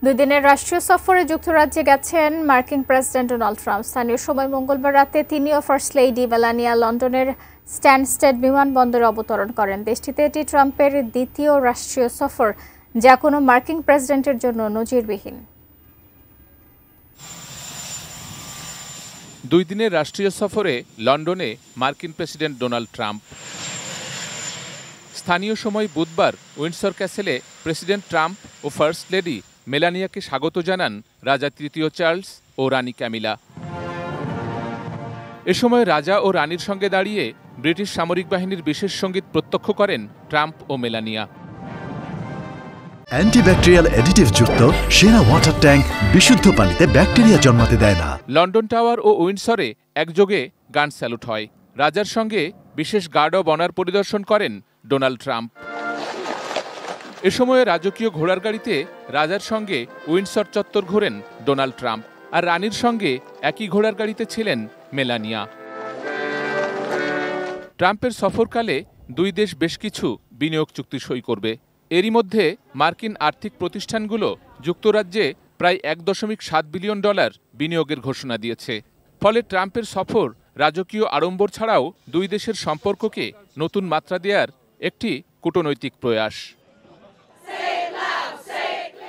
দুই দিনের রাষ্ট্রীয় সফরে যুক্তরাজ্যে গেছেন মার্কিন প্রেসিডেন্ট ডোনাল্ড ট্রাম্প। স্থানীয় সময় মঙ্গলবার রাতে তিনিও ফার্স্ট লেডি মেলানিয়া লন্ডনের স্ট্যানস্টেড বিমানবন্দরে অবতরণ করেন। দেশটিতে এটি ট্রাম্পের দ্বিতীয় রাষ্ট্রীয় সফর, যা কোনো মার্কিন প্রেসিডেন্টের জন্য নজিরবিহীন। দুই দিনের রাষ্ট্রীয় সফরে লন্ডনে মার্কিন প্রেসিডেন্ট ডোনাল্ড ট্রাম্প। স্থানীয় সময় বুধবার উইন্ডসর ক্যাসেলে প্রেসিডেন্ট ট্রাম্প ও ফার্স্ট লেডি মেলানিয়াকে স্বাগত জানান রাজা তৃতীয় চার্লস ও রানী ক্যামিলা। এ সময় রাজা ও রানীর সঙ্গে দাঁড়িয়ে ব্রিটিশ সামরিক বাহিনীর বিশেষ সঙ্গীত প্রত্যক্ষ করেন ট্রাম্প ও মেলানিয়া। অ্যান্টিব্যাকটেরিয়াল অ্যাডিটিভ যুক্ত সেরা ওয়াটার ট্যাঙ্ক বিশুদ্ধ পানিতে ব্যাকটেরিয়া জন্মাতে দেয় না। লন্ডন টাওয়ার ও উইন্ডসরে একযোগে গান স্যালুট হয়। রাজার সঙ্গে বিশেষ গার্ড অব অনার পরিদর্শন করেন ডোনাল্ড ট্রাম্প। এ সময়ে রাজকীয় ঘোড়ার গাড়িতে রাজার সঙ্গে উইন্ডসর চত্বর ঘোরেন ডোনাল্ড ট্রাম্প, আর রানীর সঙ্গে একই ঘোড়ার গাড়িতে ছিলেন মেলানিয়া। ট্রাম্পের সফরকালে দুই দেশ বেশ কিছু বিনিয়োগ চুক্তি সই করবে। এরই মধ্যে মার্কিন আর্থিক প্রতিষ্ঠানগুলো যুক্তরাজ্যে প্রায় $1.7 বিলিয়ন বিনিয়োগের ঘোষণা দিয়েছে। ফলে ট্রাম্পের সফর রাজকীয় আড়ম্বর ছাড়াও দুই দেশের সম্পর্ককে নতুন মাত্রা দেওয়ার একটি কূটনৈতিক প্রয়াস।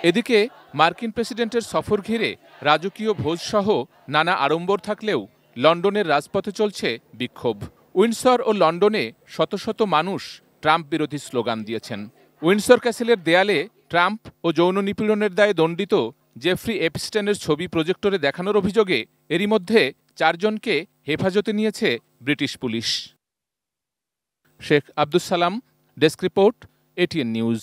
এদিকে মার্কিন প্রেসিডেন্টের সফর ঘিরে রাজকীয় ভোজসহ নানা আড়ম্বর থাকলেও লন্ডনের রাজপথে চলছে বিক্ষোভ। উইন্ডসর ও লন্ডনে শত শত মানুষ ট্রাম্প বিরোধী স্লোগান দিয়েছেন। উইন্ডসর ক্যাসেলের দেয়ালে ট্রাম্প ও যৌন নিপীড়নের দায়ে দণ্ডিত জেফ্রি এপস্টেনের ছবি প্রজেক্টরে দেখানোর অভিযোগে এরই মধ্যে 4 জনকে হেফাজতে নিয়েছে British police. Sheikh Abdus Salam, desk report, ATN news.